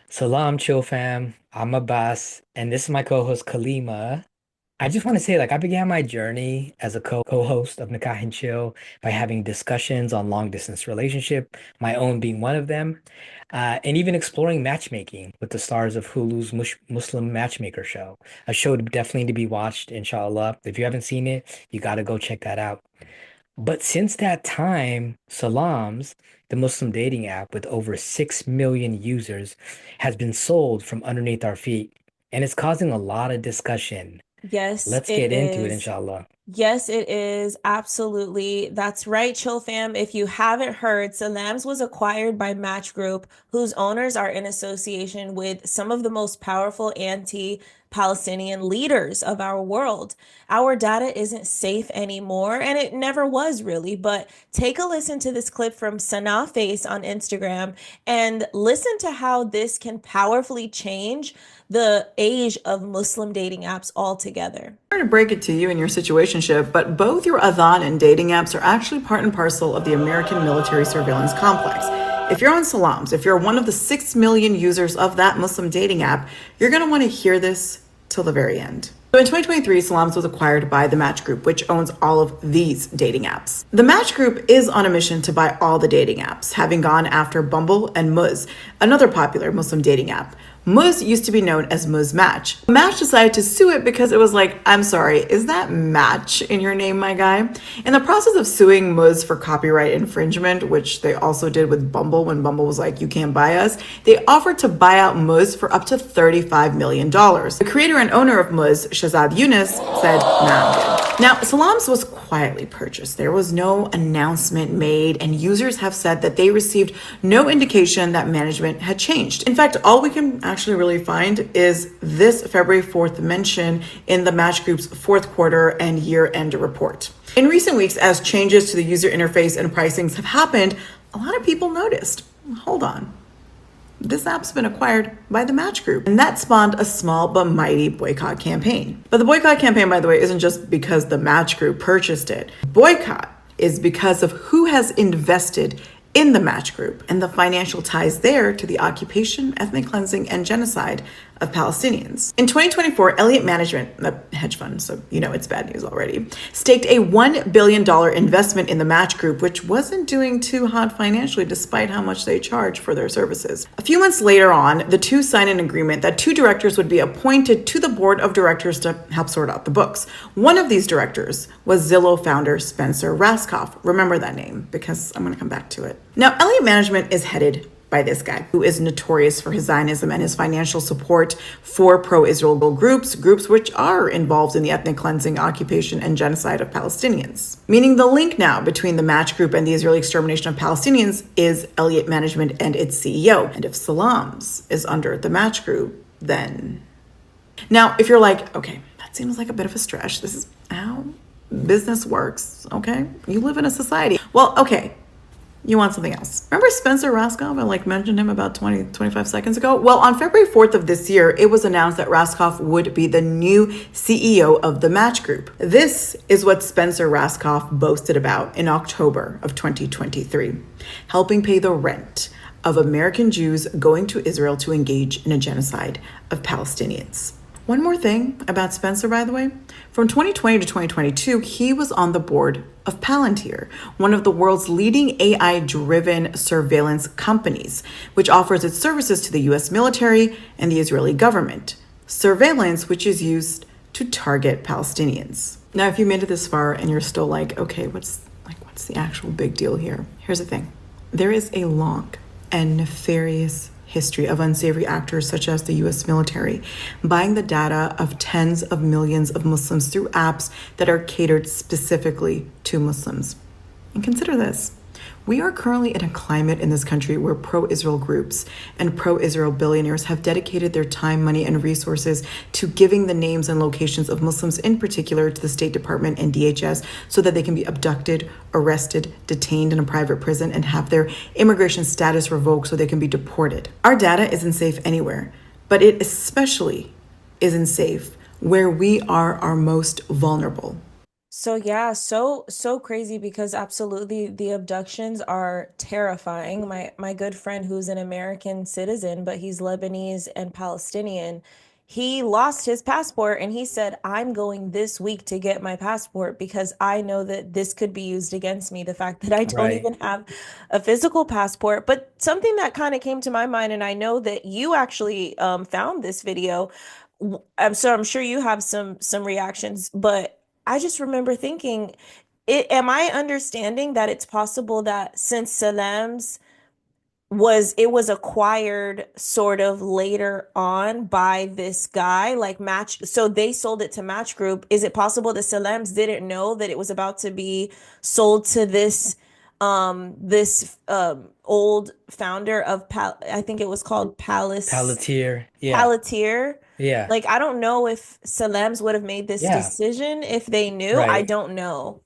Salam Chill-FAM. I'm Abbas, and this is my co-host Kalima. I just want to say, I began my journey as a co-host of Nikah and Chill by having discussions on long-distance relationship, my own being one of them, and even exploring matchmaking with the stars of Hulu's Muslim Matchmaker show, a show definitely to be watched, inshallah. If you haven't seen it, you got to go check that out. But since that time, Salams, the Muslim dating app with over 6 million users, has been sold from underneath our feet, and it's causing a lot of discussion. Yes, Let's it get into it, is. inshallah. Yes, it is. Absolutely. That's right, Chill Fam. If you haven't heard, Salams was acquired by Match Group, whose owners are in association with some of the most powerful anti-Palestinian leaders of our world. Our data isn't safe anymore, and it never was really. But take a listen to this clip from Sanaa Face on Instagram and listen to how this can powerfully change the age of Muslim dating apps altogether. Sorry to break it to you in your situationship, but both your Adhan and dating apps are actually part and parcel of the American military surveillance complex. If you're on Salams, if you're one of the 6 million users of that Muslim dating app, you're going to want to hear this till the very end. So in 2023, Salams was acquired by the Match Group, which owns all of these dating apps. The Match Group is on a mission to buy all the dating apps, having gone after Bumble and Muzz, another popular Muslim dating app. Muzz used to be known as Muzz Match. Match decided to sue it because it was like, I'm sorry, is that Match in your name, my guy? In the process of suing Muzz for copyright infringement, which they also did with Bumble when Bumble was like, you can't buy us, they offered to buy out Muzz for up to $35 million. The creator and owner of Muzz, Shahzad Yunus, said, nah, I'm good. Now, Salams was quietly purchased. There was no announcement made, and users have said that they received no indication that management had changed. In fact, all we can actually really find is this February 4th mention in the Match Group's fourth quarter and year-end report. In recent weeks, as changes to the user interface and pricings have happened, a lot of people noticed, hold on, this app's been acquired by the Match Group. And that spawned a small but mighty boycott campaign. But the boycott campaign, by the way, isn't just because the Match Group purchased it. Boycott is because of who has invested in the Match Group and the financial ties there to the occupation, ethnic cleansing, and genocide of Palestinians. In 2024, Elliott Management, a hedge fund, so you know it's bad news already, staked a $1 billion investment in the Match Group, which wasn't doing too hot financially despite how much they charge for their services. A few months later on, the two signed an agreement that two directors would be appointed to the board of directors to help sort out the books. One of these directors was Zillow founder Spencer Rascoff. Remember that name because I'm going to come back to it. Now, Elliott Management is headed by this guy who is notorious for his Zionism and his financial support for pro-Israel groups which are involved in the ethnic cleansing, occupation, and genocide of Palestinians. Meaning the link now between the Match Group and the Israeli extermination of Palestinians is Elliott Management and its CEO. And if Salams is under the Match Group, then... Now, if you're like, okay, that seems like a bit of a stretch. This is how business works, okay? You live in a society. Well, okay. You want something else. Remember Spencer Rascoff? I mentioned him about 25 seconds ago. Well, on February 4th of this year, it was announced that Rascoff would be the new CEO of the Match Group. This is what Spencer Rascoff boasted about in October of 2023, helping pay the rent of American Jews going to Israel to engage in a genocide of Palestinians. One more thing about Spencer, by the way. From 2020 to 2022, he was on the board of Palantir, one of the world's leading AI-driven surveillance companies, which offers its services to the US military and the Israeli government. Surveillance which is used to target Palestinians. Now, if you made it this far and you're still like, okay, what's the actual big deal here? Here's the thing. There is a long and nefarious history of unsavory actors such as the US military buying the data of tens of millions of Muslims through apps that are catered specifically to Muslims. And consider this. We are currently in a climate in this country where pro-Israel groups and pro-Israel billionaires have dedicated their time, money, and resources to giving the names and locations of Muslims in particular to the State Department and DHS so that they can be abducted, arrested, detained in a private prison, and have their immigration status revoked so they can be deported. Our data isn't safe anywhere, but it especially isn't safe where we are our most vulnerable. So yeah, so crazy because absolutely the abductions are terrifying. My good friend who's an American citizen, but he's Lebanese and Palestinian, he lost his passport and he said, "I'm going this week to get my passport because I know that this could be used against me, the fact that I don't Right. even have a physical passport." But something that kind of came to my mind, and I know that you actually found this video. I'm sure you have some reactions, but I just remember thinking, am I understanding that it's possible that since Salams was acquired sort of later on by this guy, like Match, so they sold it to Match Group. Is it possible that Salams didn't know that it was about to be sold to this old founder of I think it was called Palantir. Yeah. Palantir? Yeah. Like, I don't know if Salams would have made this Yeah. decision if they knew. I Right. don't know.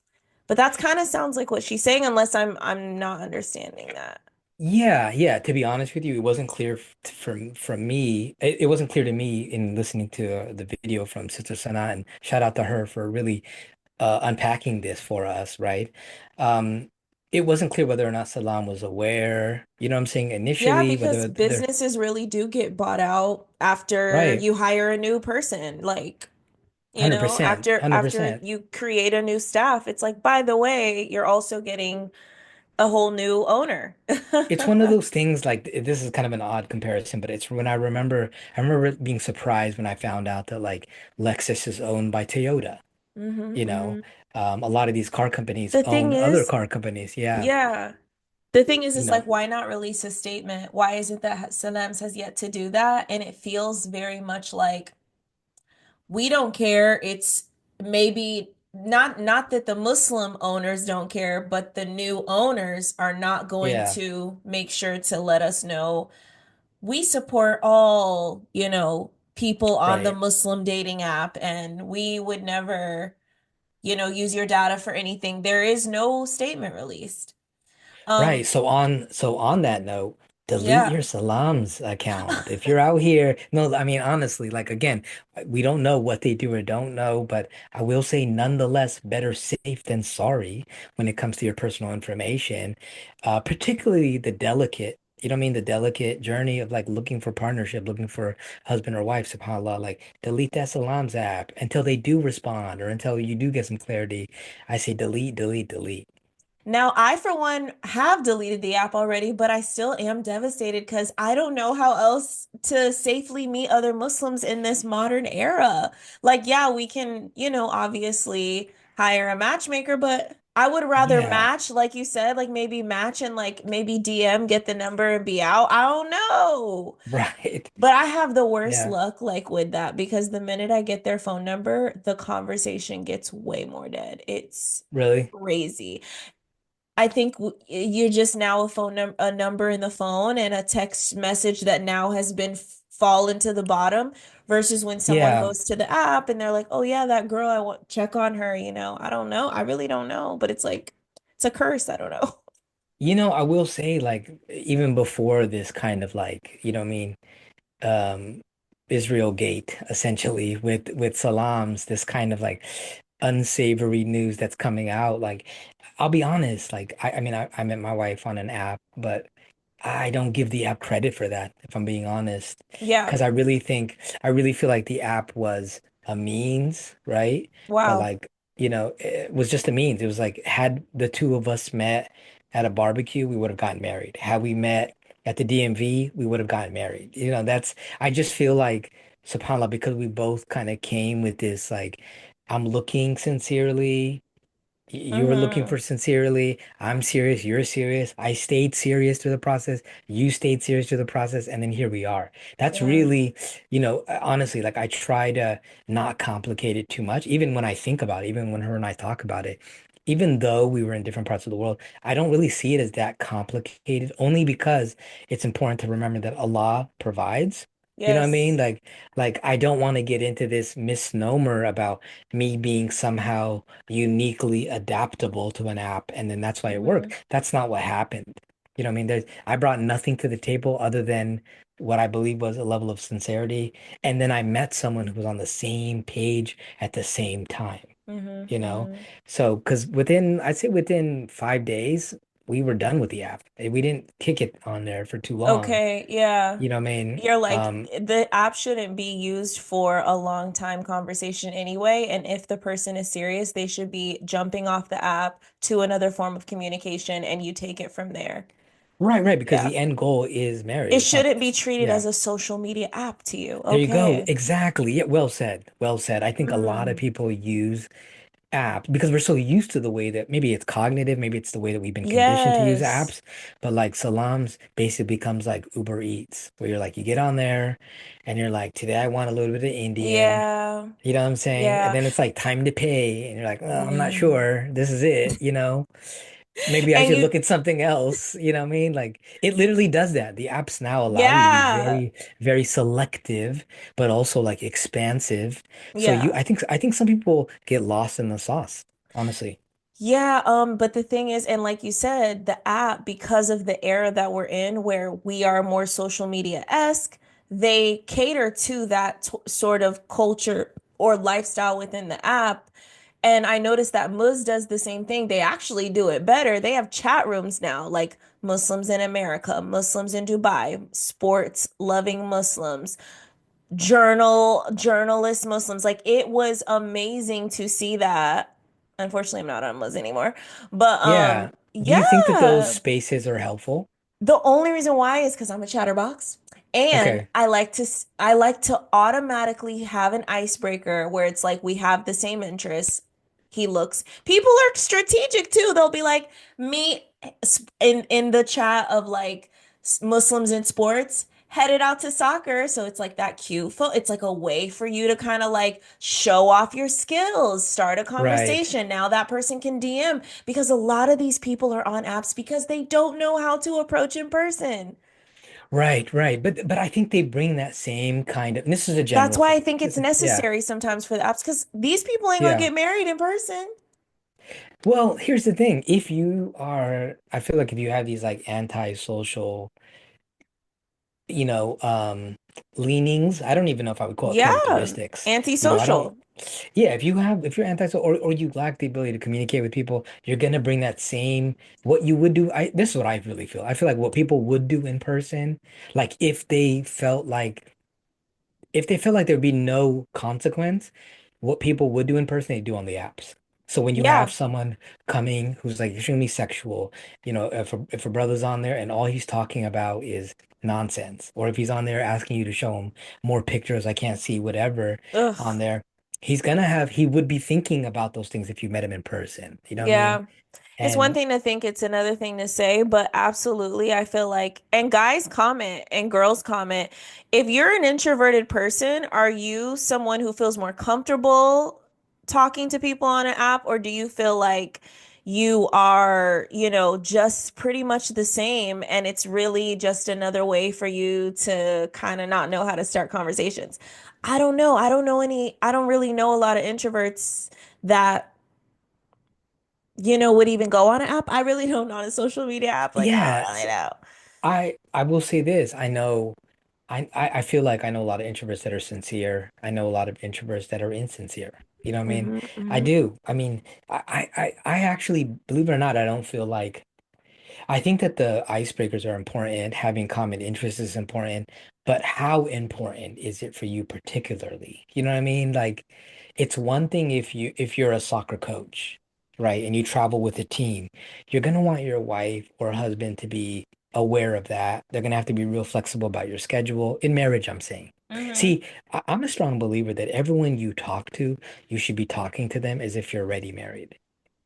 But that's kind of sounds like what she's saying, unless I'm not understanding that. Yeah, yeah. To be honest with you, it wasn't clear from me. It wasn't clear to me in listening to the video from Sister Sana, and shout out to her for really unpacking this for us, right? Um, it wasn't clear whether or not Salam was aware. You know what I'm saying? Yeah, Initially, because whether they're businesses really do get bought out after right, you hire a new person. Like, 100%, after 100%. you create a new staff, it's like, by the way, you're also getting a whole new owner. It's one of those things like this is kind of an odd comparison, but it's when I remember being surprised when I found out that like Lexus is owned by Toyota. hmm You know, hmm a lot of these car companies The thing own other is, car companies. Yeah, yeah. The thing you is like, know, why not release a statement? Why is it that Salams has yet to do that? And it feels very much like we don't care. It's maybe not that the Muslim owners don't care, but the new owners are not going yeah, to make sure to let us know we support all, people on the right. Muslim dating app, and we would never, use your data for anything. There is no statement released. Right. Um, So on that note, delete yeah. your Salams account. If you're out here, no, I mean honestly, like again, we don't know what they do or don't know, but I will say nonetheless, better safe than sorry when it comes to your personal information, particularly the delicate, you know what I mean, the delicate journey of like looking for partnership, looking for husband or wife, subhanAllah, like delete that Salams app until they do respond or until you do get some clarity. I say delete, delete, delete. Now, I, for one, have deleted the app already, but I still am devastated because I don't know how else to safely meet other Muslims in this modern era. Like, yeah, we can, obviously hire a matchmaker, but I would rather Yeah, match, like you said, like maybe match and like maybe DM, get the number and be out. I don't know. right. But I have the worst Yeah, luck like with that because the minute I get their phone number, the conversation gets way more dead. It's really. crazy. I think you're just now a number in the phone and a text message that now has been fallen to the bottom versus when someone Yeah. goes to the app and they're like, "Oh yeah, that girl, I want check on her." I don't know. I really don't know, but it's like it's a curse. I don't know. I will say like even before this kind of like, you know what I mean, um Israel Gate essentially with Salams, this kind of like unsavory news that's coming out, like I'll be honest, like I mean I met my wife on an app, but I don't give the app credit for that, if I'm being honest. Yeah. Because I really feel like the app was a means, right? But Wow. like, it was just a means. It was like, had the two of us met at a barbecue, we would have gotten married. Had we met at the DMV, we would have gotten married. I just feel like, subhanAllah, because we both kind of came with this, like, I'm looking sincerely. You were looking hmm for sincerely. I'm serious. You're serious. I stayed serious through the process. You stayed serious through the process. And then here we are. That's Yeah. really, honestly, like I try to not complicate it too much. Even when I think about it, even when her and I talk about it, even though we were in different parts of the world, I don't really see it as that complicated, only because it's important to remember that Allah provides. You know what I mean? Yes. Like I don't want to get into this misnomer about me being somehow uniquely adaptable to an app, and then that's why it hmm worked. That's not what happened. You know what I mean? I brought nothing to the table other than what I believe was a level of sincerity. And then I met someone who was on the same page at the same time. Hmm. you know? Hmm. So, because I'd say within 5 days, we were done with the app. We didn't kick it on there for too long. Okay, yeah. You know what I mean? You're like, the app shouldn't be used for a long time conversation anyway. And if the person is serious, they should be jumping off the app to another form of communication and you take it from there. Right, right, because Yeah. the end goal is marriage. It It's not, shouldn't be treated yeah. as a social media app to you. There you go. Okay. Exactly. Yeah, well said. Well said. I think a lot of Mm. people use apps because we're so used to the way that maybe it's cognitive, maybe it's the way that we've been conditioned to use Yes. apps. But like Salams basically becomes like Uber Eats, where you're like, you get on there and you're like, today I want a little bit of Indian. Yeah. You know what I'm saying? And Yeah. then it's like time to pay. And you're like, oh, I'm not Mm. sure. This is it, you know? Maybe I And should you, look at something else. You know what I mean? Like it literally does that. The apps now allow you to be yeah. very, very selective, but also like expansive. So Yeah. I think some people get lost in the sauce, honestly. Yeah, but the thing is, and like you said, the app, because of the era that we're in, where we are more social media-esque, they cater to that t sort of culture or lifestyle within the app. And I noticed that Muz does the same thing. They actually do it better. They have chat rooms now, like Muslims in America, Muslims in Dubai, sports loving Muslims, journalist Muslims. Like it was amazing to see that. Unfortunately, I'm not on Muz anymore. But Yeah. Do you think that those yeah. spaces are helpful? The only reason why is because I'm a chatterbox. And Okay. I like to automatically have an icebreaker where it's like we have the same interests. He looks. People are strategic too. They'll be like me in the chat of like Muslims in sports headed out to soccer. So it's like that cute it's like a way for you to kind of like show off your skills, start a Right. conversation. Now that person can DM because a lot of these people are on apps because they don't know how to approach in person. Right, right. But I think they bring that same kind of, and this is a That's general why I thing. think it's This is, yeah. necessary sometimes for the apps because these people ain't gonna Yeah. get married in person. Well, here's the thing. If you are, I feel like if you have these like antisocial, you know, leanings, I don't even know if I would call it Yeah, characteristics. You know, I don't, antisocial. yeah, if you're antisocial or you lack the ability to communicate with people, you're gonna bring that same, what you would do. This is what I really feel. I feel like what people would do in person, like if they felt like there'd be no consequence, what people would do in person, they do on the apps. So when you have Yeah. someone coming who's like extremely sexual, you know, if a brother's on there and all he's talking about is nonsense, or if he's on there asking you to show him more pictures, I can't see whatever on Ugh. there, he would be thinking about those things if you met him in person. You know what I mean? Yeah. It's one And thing to think, it's another thing to say, but absolutely, I feel like, and guys comment and girls comment. If you're an introverted person, are you someone who feels more comfortable talking to people on an app, or do you feel like you are, just pretty much the same and it's really just another way for you to kind of not know how to start conversations? I don't know. I don't really know a lot of introverts that would even go on an app. I really don't know on a social media app. Like, I don't really yes, know. I will say this. I know I feel like I know a lot of introverts that are sincere. I know a lot of introverts that are insincere. You know what I mean? Hmm. I Hmm. do. I mean, I actually, believe it or not, I don't feel like I think that the icebreakers are important, having common interests is important, but how important is it for you particularly? You know what I mean? Like it's one thing if you're a soccer coach, right, and you travel with a team, you're gonna want your wife or husband to be aware of that. They're gonna have to be real flexible about your schedule. In marriage, I'm saying. Hmm. See, I'm a strong believer that everyone you talk to, you should be talking to them as if you're already married.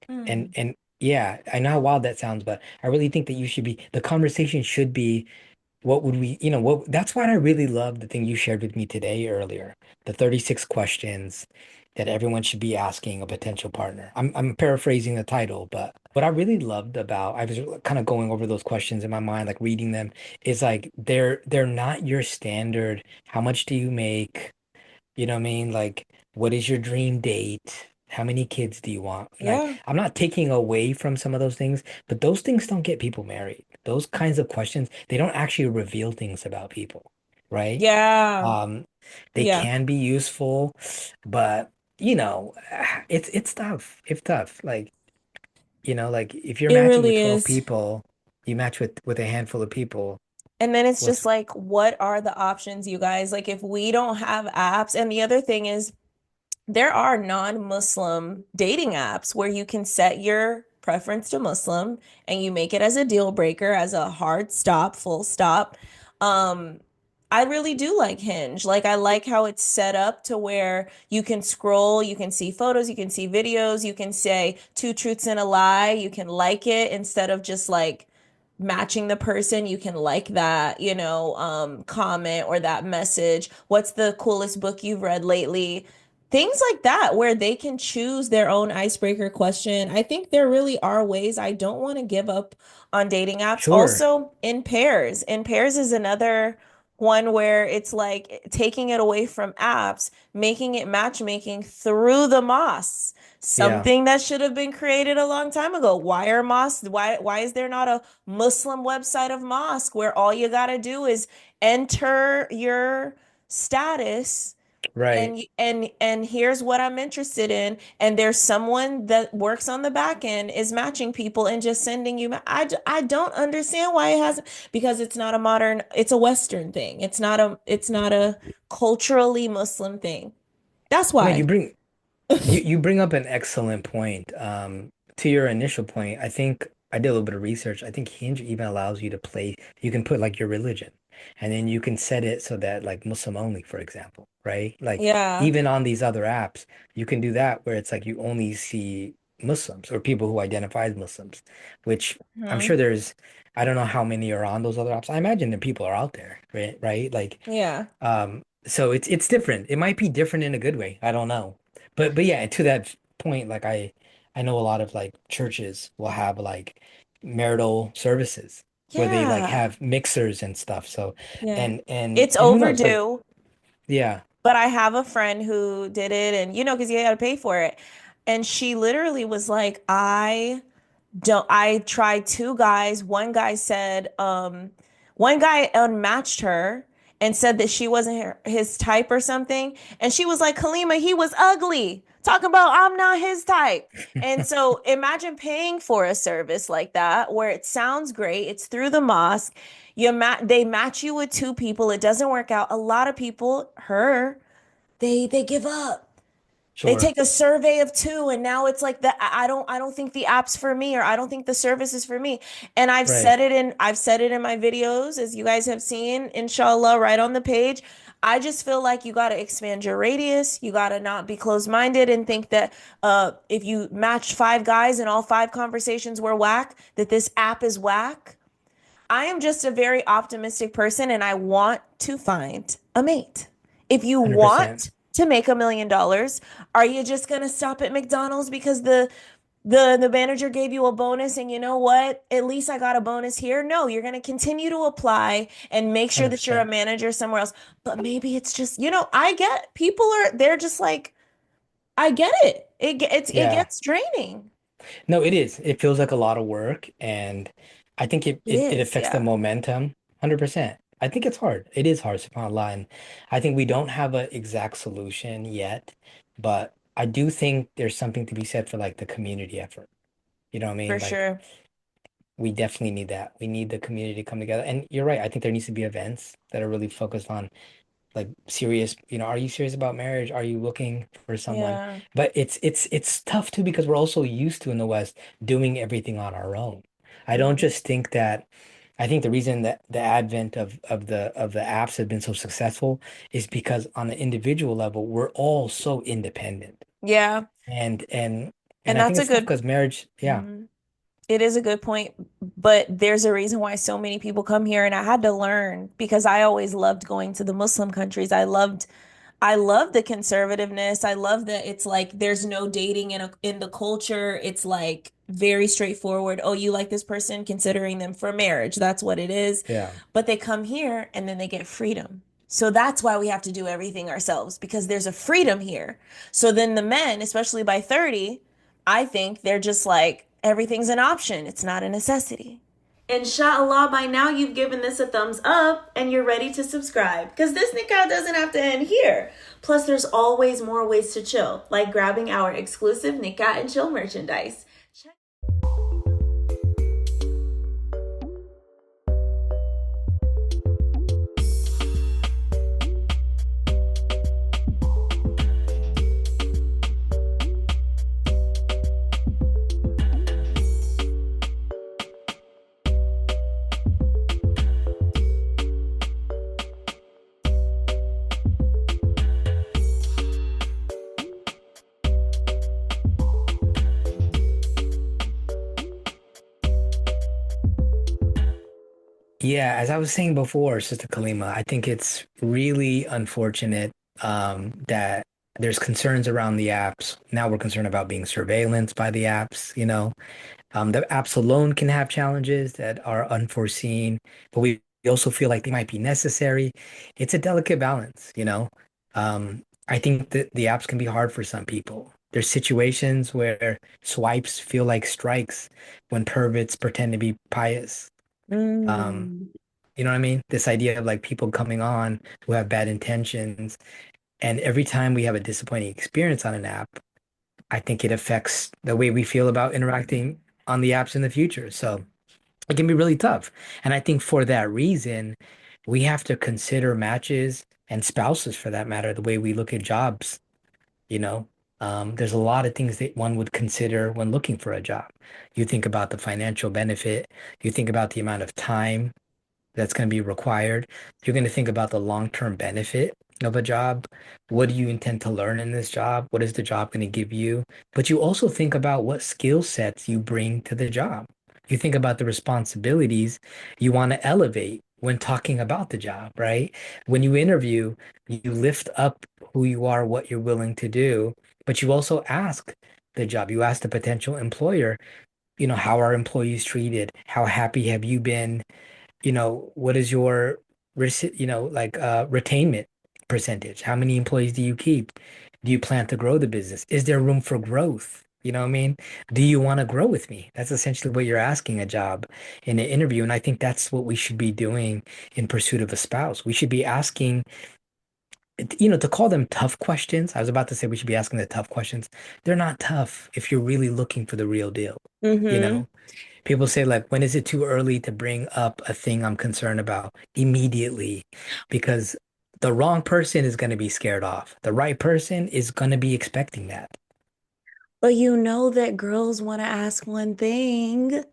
Hmm. And yeah, I know how wild that sounds, but I really think that the conversation should be what would we, that's why I really love the thing you shared with me today earlier, the 36 questions that everyone should be asking a potential partner. I'm paraphrasing the title, but what I really loved about, I was kind of going over those questions in my mind, like reading them, is like they're not your standard, how much do you make? You know what I mean? Like, what is your dream date? How many kids do you want? Like, Yeah. I'm not taking away from some of those things, but those things don't get people married. Those kinds of questions, they don't actually reveal things about people, right? Yeah. Um, they Yeah. can be useful, but you know, it's tough. It's tough. Like, like if you're It matching with really 12 is. people, you match with a handful of people. And then it's What's just like, what are the options, you guys? Like, if we don't have apps, and the other thing is, there are non-Muslim dating apps where you can set your preference to Muslim and you make it as a deal breaker, as a hard stop, full stop. Um, I really do like Hinge. Like, I like how it's set up to where you can scroll, you can see photos, you can see videos, you can say two truths and a lie, you can like it instead of just like matching the person. You can like that, comment or that message. What's the coolest book you've read lately? Things like that, where they can choose their own icebreaker question. I think there really are ways. I don't want to give up on dating apps. Sure. Also, in pairs. In pairs is another one where it's like taking it away from apps, making it matchmaking through the mosques. Yeah. Something that should have been created a long time ago. Why are mosques? Why is there not a Muslim website of mosque where all you got to do is enter your status Right. and here's what I'm interested in, and there's someone that works on the back end is matching people and just sending you. I don't understand why it hasn't, because it's not a modern, it's a Western thing. It's not a culturally Muslim thing. That's No, why. you bring up an excellent point. To your initial point, I think I did a little bit of research. I think Hinge even allows you to play, you can put like your religion, and then you can set it so that like Muslim only, for example, right? Like Yeah. even on these other apps, you can do that where it's like you only see Muslims or people who identify as Muslims, which I'm Hmm. sure I don't know how many are on those other apps. I imagine that people are out there, right? Right? Like Yeah. so it's different. It might be different in a good way. I don't know. But yeah, to that point, like I know a lot of like churches will have like marital services where they like Yeah. have mixers and stuff. So Yeah. and It's and who knows? Like overdue. yeah, But I have a friend who did it, and because you got to pay for it. And she literally was like, I tried two guys. One guy unmatched her and said that she wasn't his type or something. And she was like, Halima, he was ugly. Talking about I'm not his type. And so imagine paying for a service like that where it sounds great. It's through the mosque. They match you with two people. It doesn't work out. A lot of people, they give up. They sure. take a survey of two, and now it's like that. I don't think the app's for me, or I don't think the service is for me. And Right. I've said it in my videos, as you guys have seen, inshallah, right on the page. I just feel like you got to expand your radius. You got to not be closed-minded and think that if you matched five guys and all five conversations were whack, that this app is whack. I am just a very optimistic person and I want to find a mate. If you 100%. want to make $1 million, are you just going to stop at McDonald's because the manager gave you a bonus and you know what? At least I got a bonus here. No, you're going to continue to apply and make sure that you're a 100%. manager somewhere else. But maybe it's just, I get people they're just like, I get it. It Yeah. gets draining. No, it is. It feels like a lot of work, and I think It it is, affects the yeah, momentum 100%. I think it's hard. It is hard, subhanAllah, and I think we don't have an exact solution yet, but I do think there's something to be said for like the community effort. You know what I for mean? Like sure. we definitely need that. We need the community to come together. And you're right. I think there needs to be events that are really focused on like serious, are you serious about marriage? Are you looking for someone? Yeah, But it's tough too because we're also used to in the West doing everything on our own. I don't mhm. just think that I think the reason that the advent of the apps have been so successful is because on the individual level, we're all so independent. Yeah. And And I think that's a it's tough good, because marriage, yeah, mhm. It is a good point, but there's a reason why so many people come here, and I had to learn because I always loved going to the Muslim countries. I love the conservativeness. I love that it's like there's no dating in the culture. It's like very straightforward. Oh, you like this person, considering them for marriage. That's what it is. yeah, But they come here and then they get freedom. So that's why we have to do everything ourselves, because there's a freedom here. So then the men, especially by 30, I think they're just like everything's an option. It's not a necessity. Inshallah, by now you've given this a thumbs up and you're ready to subscribe. Because this nikah doesn't have to end here. Plus, there's always more ways to chill, like grabbing our exclusive Nikah and Chill merchandise. Yeah, as I was saying before, Sister Kalima, I think it's really unfortunate that there's concerns around the apps. Now we're concerned about being surveillance by the apps, you know. The apps alone can have challenges that are unforeseen, but we also feel like they might be necessary. It's a delicate balance, you know. I think that the apps can be hard for some people. There's situations where swipes feel like strikes when perverts pretend to be pious. Um, Mm. you know what I mean? This idea of like people coming on who have bad intentions. And every time we have a disappointing experience on an app, I think it affects the way we feel about interacting on the apps in the future. So it can be really tough. And I think for that reason, we have to consider matches and spouses for that matter, the way we look at jobs, you know. There's a lot of things that one would consider when looking for a job. You think about the financial benefit, you think about the amount of time that's going to be required. You're going to think about the long-term benefit of a job. What do you intend to learn in this job? What is the job going to give you? But you also think about what skill sets you bring to the job. You think about the responsibilities you want to elevate when talking about the job, right? When you interview, you lift up who you are, what you're willing to do, but you also ask the job. You ask the potential employer, you know, how are employees treated? How happy have you been? You know, what is your, retainment percentage? How many employees do you keep? Do you plan to grow the business? Is there room for growth? You know what I mean? Do you want to grow with me? That's essentially what you're asking a job in an interview. And I think that's what we should be doing in pursuit of a spouse. We should be asking, you know, to call them tough questions. I was about to say we should be asking the tough questions. They're not tough if you're really looking for the real deal, you Mm-hmm. know? People say like, when is it too early to bring up a thing I'm concerned about? Immediately, because the wrong person is going to be scared off. The right person is going to be expecting that. But you know that girls want to ask one thing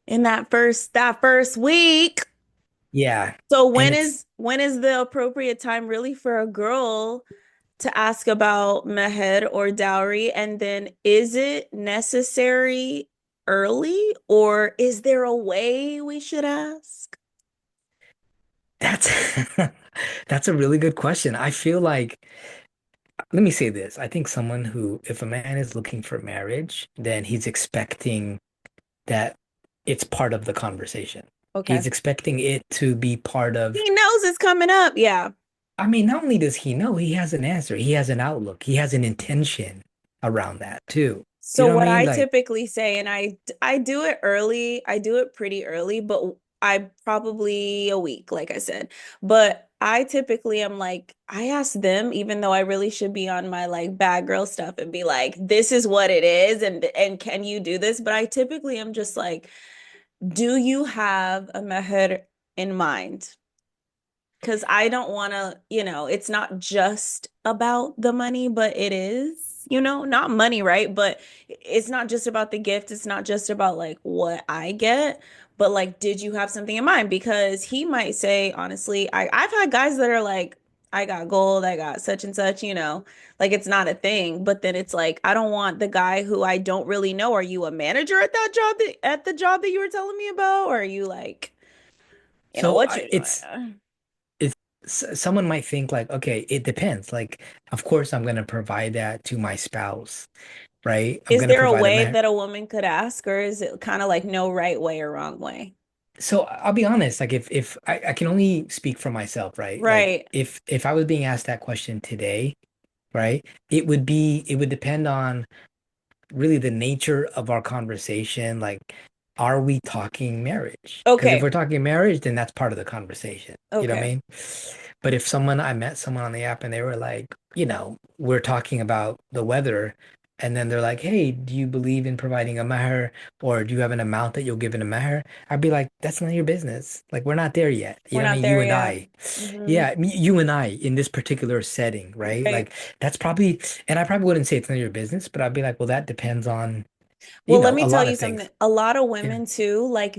in that first week. Yeah. So And when it's is the appropriate time really for a girl to ask about mehed or dowry? And then is it necessary early, or is there a way we should ask? that's that's a really good question. I feel like, let me say this. I think someone who, if a man is looking for marriage, then he's expecting that it's part of the conversation. Okay. He's expecting it to be part of. He knows it's coming up. Yeah. I mean, not only does he know, he has an answer, he has an outlook, he has an intention around that too. You So know what I what mean? I Like, typically say, and I do it early, I do it pretty early, but I probably a week, like I said. But I typically am like, I ask them, even though I really should be on my like bad girl stuff and be like, this is what it is, and can you do this? But I typically am just like, do you have a meher in mind? Because I don't want to, it's not just about the money, but it is, not money, right? But it's not just about the gift. It's not just about like what I get, but like, did you have something in mind? Because he might say, honestly, I've had guys that are like, I got gold, I got such and such, like it's not a thing. But then it's like, I don't want the guy who I don't really know. Are you a manager at that job at the job that you were telling me about? Or are you like, so what I, you're it's doing? it's someone might think like, okay, it depends. Like, of course, I'm gonna provide that to my spouse, right? I'm Is gonna there a provide a way man. that a woman could ask, or is it kind of like no right way or wrong way? So I'll be honest, like if I can only speak for myself, right? Like Right. if I was being asked that question today, right, it would depend on really the nature of our conversation. Like, are we talking marriage? Because if Okay. we're talking marriage, then that's part of the conversation. You know what I Okay. mean? But if I met someone on the app and they were like, we're talking about the weather, and then they're like, hey, do you believe in providing a mahr, or do you have an amount that you'll give in a mahr? I'd be like, that's none of your business. Like, we're not there yet. You We're know what I not mean? there You and yet. I. Hmm. Yeah, you and I in this particular setting, right? Right. Like, that's probably, and I probably wouldn't say it's none of your business, but I'd be like, well, that depends on, Well, let me a tell lot you of something. things. A lot of Yeah. women too, like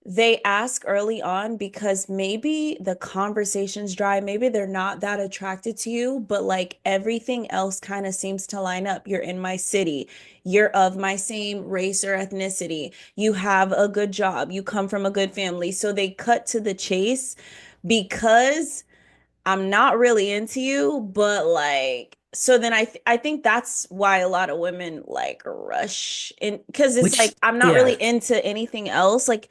they ask early on because maybe the conversation's dry, maybe they're not that attracted to you, but like everything else kind of seems to line up. You're in my city, you're of my same race or ethnicity, you have a good job, you come from a good family. So they cut to the chase because I'm not really into you, but like so then I think that's why a lot of women like rush in because it's Which, like I'm not really yeah, into anything else. Like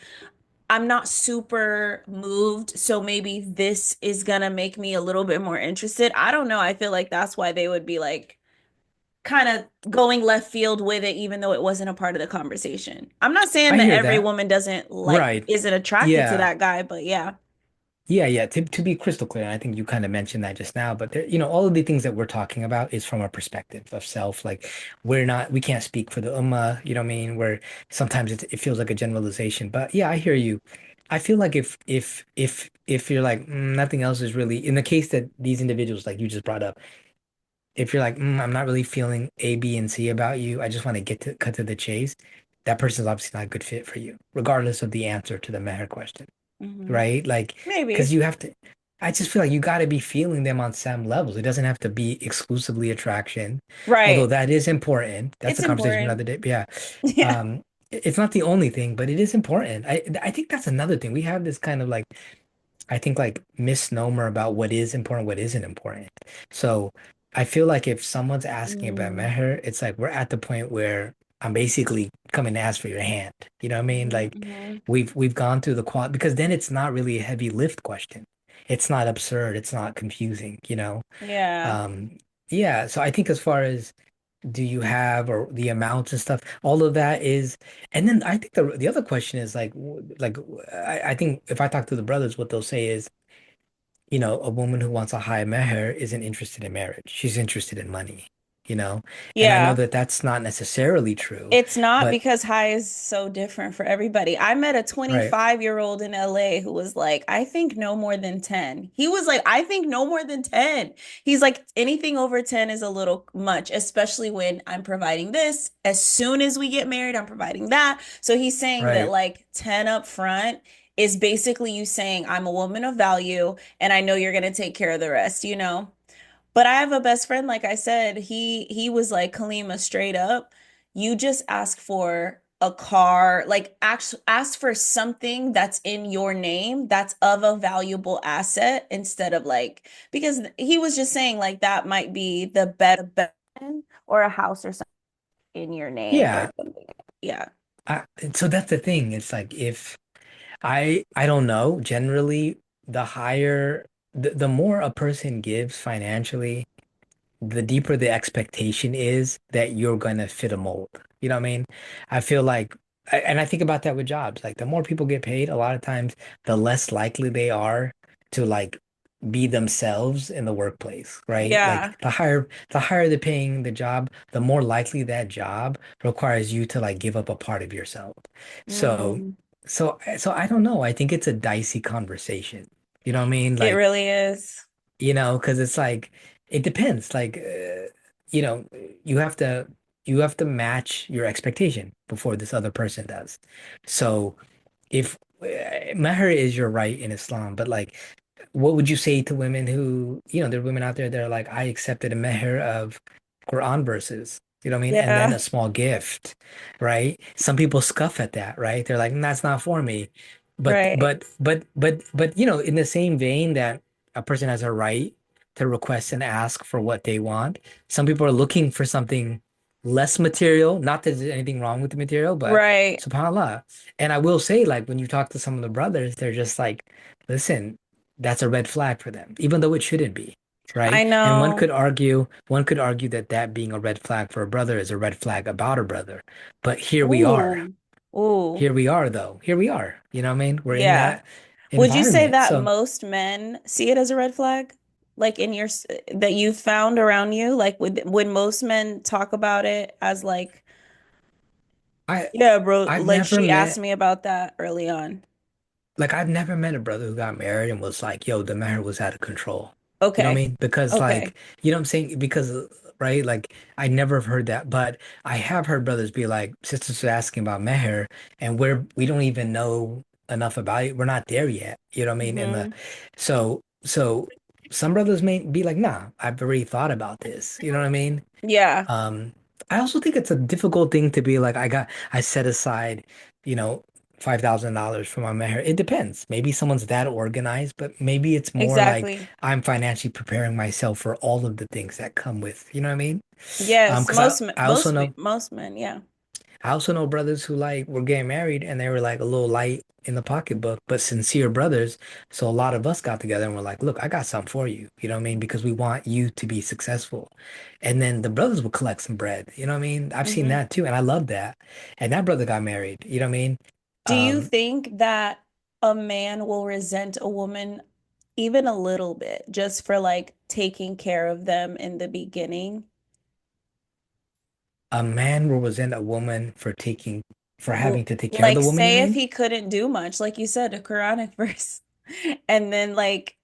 I'm not super moved, so maybe this is gonna make me a little bit more interested. I don't know. I feel like that's why they would be like kind of going left field with it, even though it wasn't a part of the conversation. I'm not saying I that hear every that. woman doesn't like Right. isn't attracted to Yeah. that guy, but yeah. Yeah. To be crystal clear, and I think you kind of mentioned that just now, but there, all of the things that we're talking about is from a perspective of self. Like we can't speak for the ummah, you know what I mean? Where sometimes it feels like a generalization. But yeah, I hear you. I feel like if you're like nothing else is really in the case that these individuals like you just brought up, if you're like I'm not really feeling A, B, and C about you, I just want to cut to the chase. That person's obviously not a good fit for you, regardless of the answer to the matter question. Hmm. Right? Like, because Maybe. you have to, I just feel like you got to be feeling them on some levels. It doesn't have to be exclusively attraction, although Right. that is important. That's It's a conversation for important. another day. But yeah, Yeah. it's not the only thing, but it is important. I think that's another thing. We have this kind of like, I think like misnomer about what is important, what isn't important. So I feel like if someone's asking about Mm. meher, it's like we're at the point where I'm basically coming to ask for your hand. You know what I mean? Hmm. Like Hmm. we've gone through the qual because then it's not really a heavy lift question. It's not absurd. It's not confusing. Yeah. Um, yeah. So I think as far as do you have or the amounts and stuff, all of that is, and then I think the other question is like I think if I talk to the brothers, what they'll say is a woman who wants a high meher isn't interested in marriage. She's interested in money. And I know Yeah. that that's not necessarily true, It's not but because high is so different for everybody. I met a right, 25-year-old in LA who was like, I think no more than 10. He was like, I think no more than 10. He's like, anything over 10 is a little much, especially when I'm providing this. As soon as we get married, I'm providing that. So he's saying that right. like 10 up front is basically you saying, I'm a woman of value and I know you're going to take care of the rest, you know? But I have a best friend, like I said, he was like, Kalima, straight up, you just ask for a car, like ask for something that's in your name that's of a valuable asset instead of like because he was just saying like that might be the better or a house or something in your name or Yeah. something. Yeah. I, so that's the thing. It's like if I don't know, generally the more a person gives financially, the deeper the expectation is that you're going to fit a mold. You know what I mean? I feel like, and I think about that with jobs. Like the more people get paid, a lot of times, the less likely they are to like be themselves in the workplace, right? Yeah. Like the higher the paying the job, the more likely that job requires you to like give up a part of yourself. So, Mm, so I don't know. I think it's a dicey conversation. You know what I mean? it Like really is. because it's like it depends. Like you know, you have to you have to match your expectation before this other person does. So if mahr is your right in Islam, but like what would you say to women who, there are women out there that are like, I accepted a meher of Quran verses, you know what I mean? And then Yeah. a small gift, right? Some people scoff at that, right? They're like, that's not for me. But Right. in the same vein that a person has a right to request and ask for what they want, some people are looking for something less material. Not that there's anything wrong with the material, but Right. subhanAllah. And I will say, like, when you talk to some of the brothers, they're just like, listen, that's a red flag for them, even though it shouldn't be, I right? And know. one could argue that being a red flag for a brother is a red flag about a brother. But here we are. Ooh. Ooh, Here we are though. Here we are. You know what I mean? We're in yeah. that Would you say environment. that So most men see it as a red flag? Like in that you've found around you? Like would most men talk about it as like, I yeah, bro, I've like never she asked met me about that early on. I've never met a brother who got married and was like, yo, the marriage was out of control. You know what I Okay. mean? Because Okay. like, you know what I'm saying? Because right, like I never have heard that, but I have heard brothers be like, sisters are asking about meher and we don't even know enough about it. We're not there yet. You know what I mean? And the Hmm. so some brothers may be like, nah, I've already thought about this. You know what I mean? Yeah, Um, I also think it's a difficult thing to be like, I set aside, you know, $5,000 for my meher. It depends. Maybe someone's that organized, but maybe it's more like exactly. I'm financially preparing myself for all of the things that come with, you know what I mean? Yes, Because most men, yeah. I also know brothers who like were getting married and they were like a little light in the pocketbook, but sincere brothers. So a lot of us got together and were like, look, I got something for you. You know what I mean? Because we want you to be successful. And then the brothers would collect some bread. You know what I mean? I've seen Hmm. that too. And I love that. And that brother got married. You know what I mean? Do you Um, think that a man will resent a woman even a little bit just for like taking care of them in the beginning? a man will resent a woman for having to take care of Like, the woman, you say if mean? he couldn't do much, like you said, a Quranic verse, and then like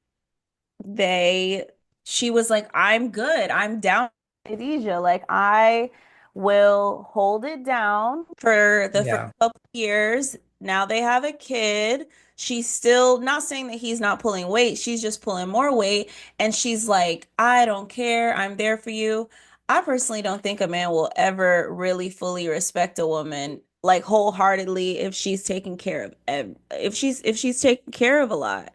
they she was like, I'm good. I'm down with Khadijah. Like I will hold it down for the first Yeah. couple years. Now they have a kid. She's still not saying that he's not pulling weight. She's just pulling more weight. And she's like, I don't care. I'm there for you. I personally don't think a man will ever really fully respect a woman like wholeheartedly if she's taking care of if she's taking care of a lot.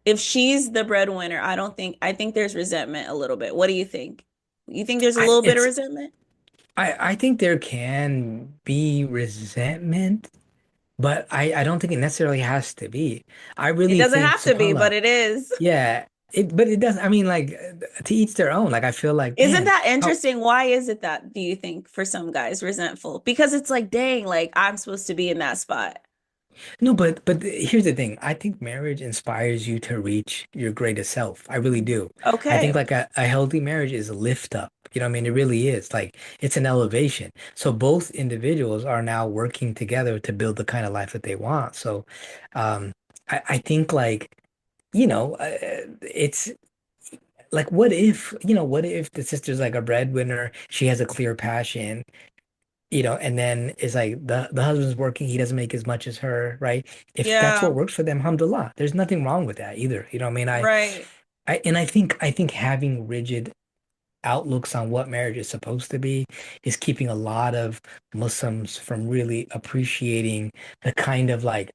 If she's the breadwinner, I think there's resentment a little bit. What do you think? You think there's a I little bit of it's resentment? I think there can be resentment. But I don't think it necessarily has to be. I It really doesn't think, have to be, but subhanAllah, it is. yeah, but it does. I mean, like, to each their own. Like, I feel like, Isn't man, that how, interesting? Why is it that, do you think, for some guys, resentful? Because it's like, dang, like I'm supposed to be in that spot. no, but here's the thing. I think marriage inspires you to reach your greatest self. I really do. I think Okay. like a healthy marriage is a lift up. You know what I mean? It really is. Like, it's an elevation. So both individuals are now working together to build the kind of life that they want. So, I think like, it's like what if the sister's like a breadwinner, she has a clear passion, and then it's like the husband's working, he doesn't make as much as her, right? If that's what Yeah. works for them, alhamdulillah. There's nothing wrong with that either. You know what I mean? Right. I think having rigid outlooks on what marriage is supposed to be is keeping a lot of Muslims from really appreciating the kind of like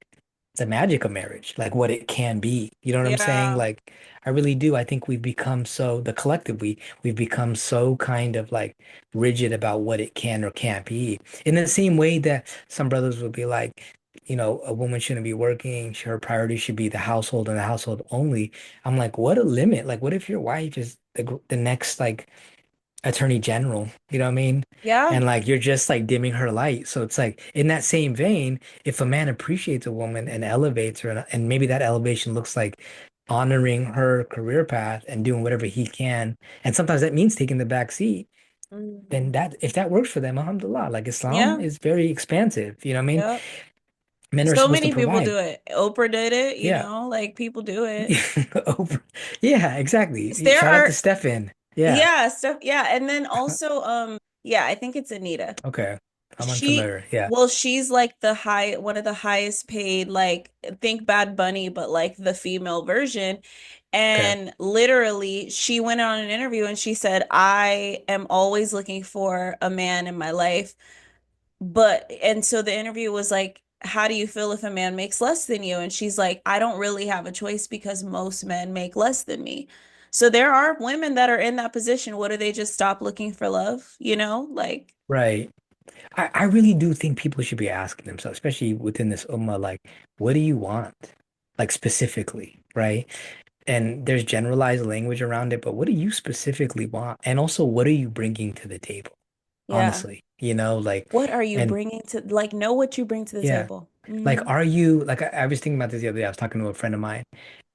the magic of marriage, like what it can be. You know what I'm saying? Yeah. Like I really do. I think we've become so the collective we've become so kind of like rigid about what it can or can't be. In the same way that some brothers would be like, a woman shouldn't be working, her priority should be the household and the household only. I'm like, what a limit. Like what if your wife is the next like attorney general, you know what I mean? Yeah. And like you're just like dimming her light. So it's like in that same vein, if a man appreciates a woman and elevates her, and maybe that elevation looks like honoring her career path and doing whatever he can, and sometimes that means taking the back seat, then Mhm. that if that works for them, alhamdulillah. Like Islam Yeah. is very expansive, you know what I mean? Yep. Men are So supposed to many people provide. do it. Oprah did it, Yeah. like people do it. Yeah, exactly. There Shout out to are, Stefan. Yeah. yeah, stuff. Yeah. And then also, yeah, I think it's Anita. Okay. I'm She, unfamiliar. Yeah. well, she's like one of the highest paid, like think Bad Bunny, but like the female version. Okay. And literally, she went on an interview and she said, I am always looking for a man in my life. And so the interview was like, how do you feel if a man makes less than you? And she's like, I don't really have a choice because most men make less than me. So there are women that are in that position. What do they just stop looking for love? Like, Right. I really do think people should be asking themselves, especially within this ummah, like, what do you want? Like specifically, right? And there's generalized language around it, but what do you specifically want? And also, what are you bringing to the table? Yeah. honestly, you know, like, What are you and bringing to, like, know what you bring to the yeah, table? like, are you, like, I was thinking about this the other day. I was talking to a friend of mine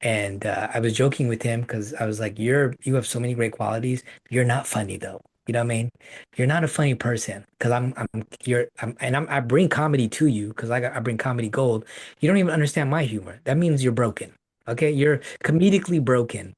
and I was joking with him because I was like, you have so many great qualities. You're not funny though. You know what I mean? You're not a funny person because I bring comedy to you because I bring comedy gold. You don't even understand my humor. That means you're broken. Okay? You're comedically broken.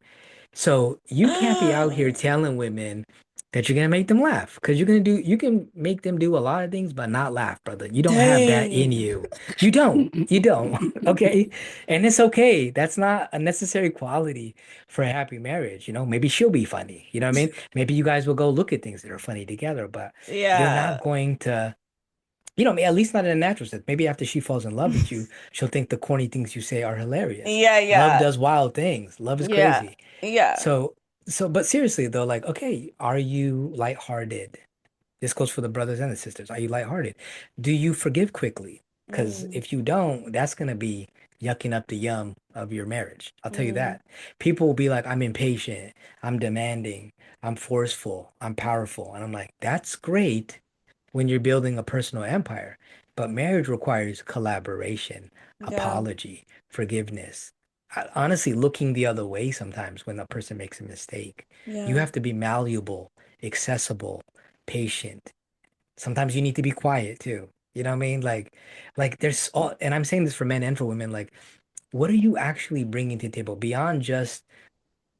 So you can't be out here telling women that you're gonna make them laugh because you can make them do a lot of things but not laugh, brother. You don't have that in Dang. you. You don't. You don't. Okay. And it's okay. That's not a necessary quality for a happy marriage. You know, maybe she'll be funny. You know what I mean? Maybe you guys will go look at things that are funny together, but you're Yeah. not going to, at least not in a natural sense. Maybe after she falls in love with you, she'll think the corny things you say are hilarious. Yeah, Love yeah. does wild things. Love is Yeah. crazy. Yeah. So, but seriously though, like, okay, are you lighthearted? This goes for the brothers and the sisters. Are you lighthearted? Do you forgive quickly? Because Mm, if you don't, that's gonna be yucking up the yum of your marriage. I'll tell you mm, that. People will be like, I'm impatient, I'm demanding, I'm forceful, I'm powerful. And I'm like, that's great when you're building a personal empire. But marriage requires collaboration, yeah. apology, forgiveness. Honestly, looking the other way sometimes when a person makes a mistake. You Yeah. have to be malleable, accessible, patient. Sometimes you need to be quiet too. You know what I mean? Like there's all, and I'm saying this for men and for women, like, what are you actually bringing to the table beyond just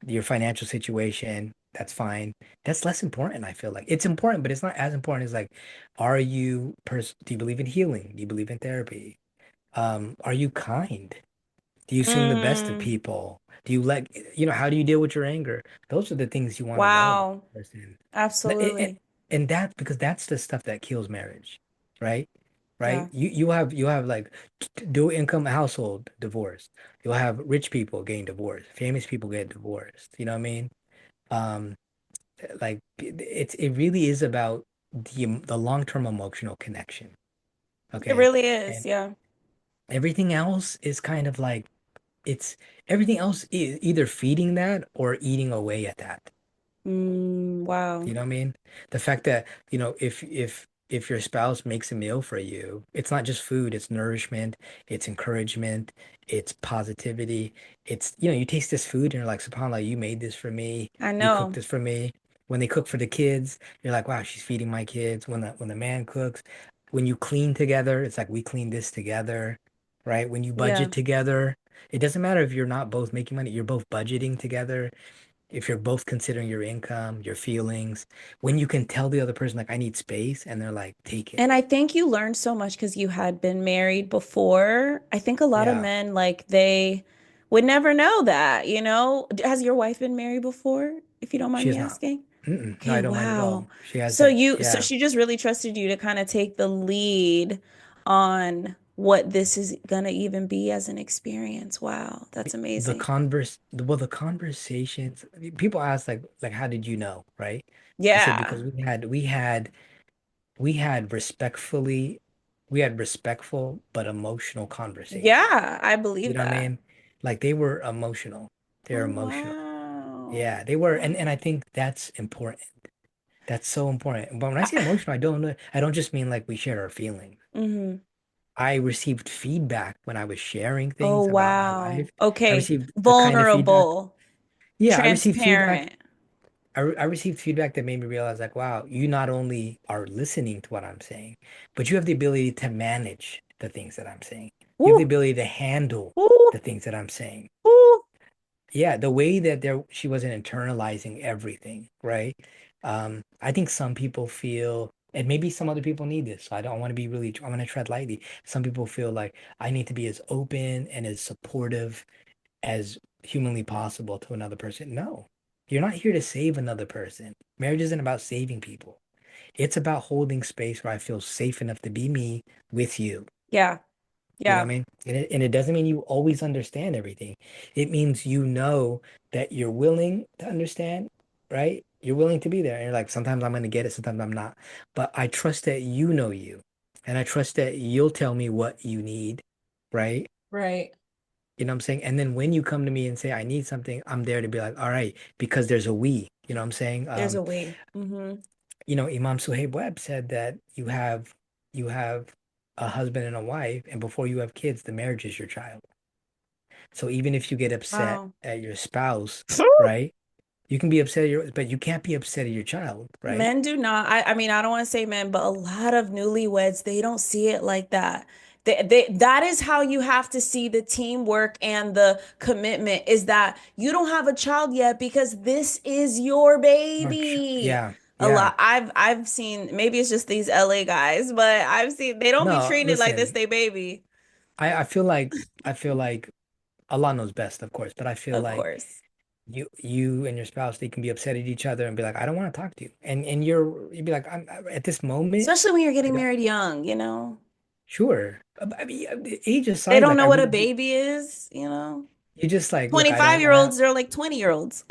your financial situation? That's fine. That's less important, I feel like. It's important, but it's not as important as like, do you believe in healing? Do you believe in therapy? Are you kind? Do you assume the best of Mm, people? How do you deal with your anger? Those are the things you want to know about wow. the person. N- it- it- Absolutely. And that, because that's the stuff that kills marriage, right? Right? Yeah. You have like dual income household divorce. You'll have rich people getting divorced, famous people get divorced. You know what I mean? Um, like it really is about the long-term emotional connection. It Okay. really is. And Yeah. everything else is kind of like it's everything else is either feeding that or eating away at that. Wow. You know what I mean? The fact that, if your spouse makes a meal for you, it's not just food, it's nourishment, it's encouragement, it's positivity. You taste this food and you're like, SubhanAllah, you made this for me. I You cooked know. this for me. When they cook for the kids, you're like, wow, she's feeding my kids. When the man cooks, when you clean together, it's like we clean this together, right? When you Yeah. budget together, it doesn't matter if you're not both making money, you're both budgeting together, if you're both considering your income, your feelings, when you can tell the other person, like, I need space, and they're like, take it. And I think you learned so much because you had been married before. I think a lot of Yeah, men, like, they would never know that, you know? Has your wife been married before, if you don't mind she me is not. asking? No, Okay, I don't mind at wow. all. She has So that. so Yeah. she just really trusted you to kind of take the lead on what this is gonna even be as an experience. Wow, that's amazing. The conversations, people ask, like, how did you know, right? I said, Yeah. because we had respectful but emotional conversations. Yeah, I You believe know what I that. mean? Like, they were emotional. They're Oh, emotional. wow. Yeah, they were, Wow. and I think that's important. That's so important. But when I say emotional, I don't just mean like we share our feelings. Hmm. I received feedback when I was sharing Oh, things about my wow. life. I Okay. received the kind of feedback. Vulnerable, Yeah, I received feedback. transparent. I received feedback that made me realize, like, wow, you not only are listening to what I'm saying, but you have the ability to manage the things that I'm saying. You have the Woo, ability to handle woo, the things that I'm saying. woo. Yeah, the way that she wasn't internalizing everything, right? I think some people feel, and maybe some other people need this. So I don't want to be really, I want to tread lightly. Some people feel like I need to be as open and as supportive as humanly possible to another person. No, you're not here to save another person. Marriage isn't about saving people. It's about holding space where I feel safe enough to be me with you. Yeah. You know what I Yeah. mean? And it doesn't mean you always understand everything. It means you know that you're willing to understand, right? You're willing to be there. And you're like, sometimes I'm going to get it, sometimes I'm not. But I trust that you know you. And I trust that you'll tell me what you need, right? Right. You know what I'm saying? And then when you come to me and say, I need something, I'm there to be like, all right, because there's a we. You know what I'm saying? There's a way. Hmm. Imam Suhaib Webb said that you have a husband and a wife, and before you have kids, the marriage is your child. So even if you get upset Wow. at your spouse, right? You can be upset at but you can't be upset at your child, right? Men do not. I mean, I don't want to say men, but a lot of newlyweds, they don't see it like that. That is how you have to see the teamwork and the commitment is that you don't have a child yet because this is your baby. Yeah, A yeah. lot. I've seen, maybe it's just these LA guys, but I've seen they don't be No, treating it like this, listen, they baby. I feel like Allah knows best, of course, but I feel Of like course. you and your spouse, they can be upset at each other and be like, I don't want to talk to you. And you'd be like, at this moment, Especially when you're I getting don't, married young, you know. sure. I mean, age They aside, don't like I know what a really, baby is, you know. you just like, look, I don't, 25-year-olds, they're like 20-year-olds.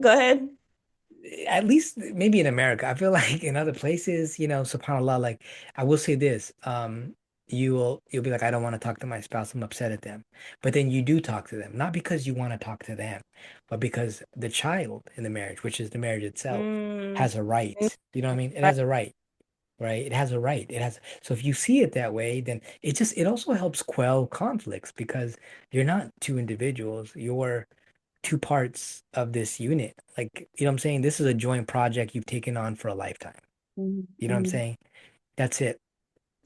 Go ahead. at least maybe in America. I feel like in other places, subhanAllah, like I will say this, you'll be like, I don't want to talk to my spouse, I'm upset at them. But then you do talk to them, not because you want to talk to them, but because the child in the marriage, which is the marriage itself, Mm, has a right. You know what I mean? It right. has a right. Right? It has a right. It has, so if you see it that way, then it also helps quell conflicts because you're not two individuals, you're two parts of this unit. Like, you know what I'm saying? This is a joint project you've taken on for a lifetime. Mhm, You know what I'm mhm. saying? That's it.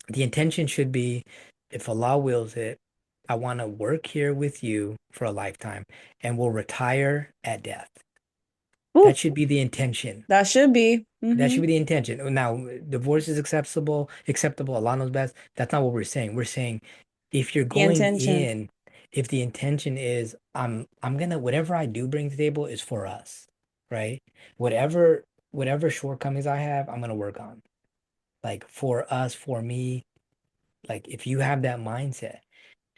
The intention should be, if Allah wills it, I want to work here with you for a lifetime and we'll retire at death. Ooh, That should be the intention. that should be. That should Hmm. be the intention. Now, divorce is acceptable. Allah knows best. That's not what we're saying. We're saying if you're The going intention. in, if the intention is I'm gonna whatever I do bring to the table is for us, right? Whatever shortcomings I have, I'm gonna work on. Like for us, for me, like if you have that mindset.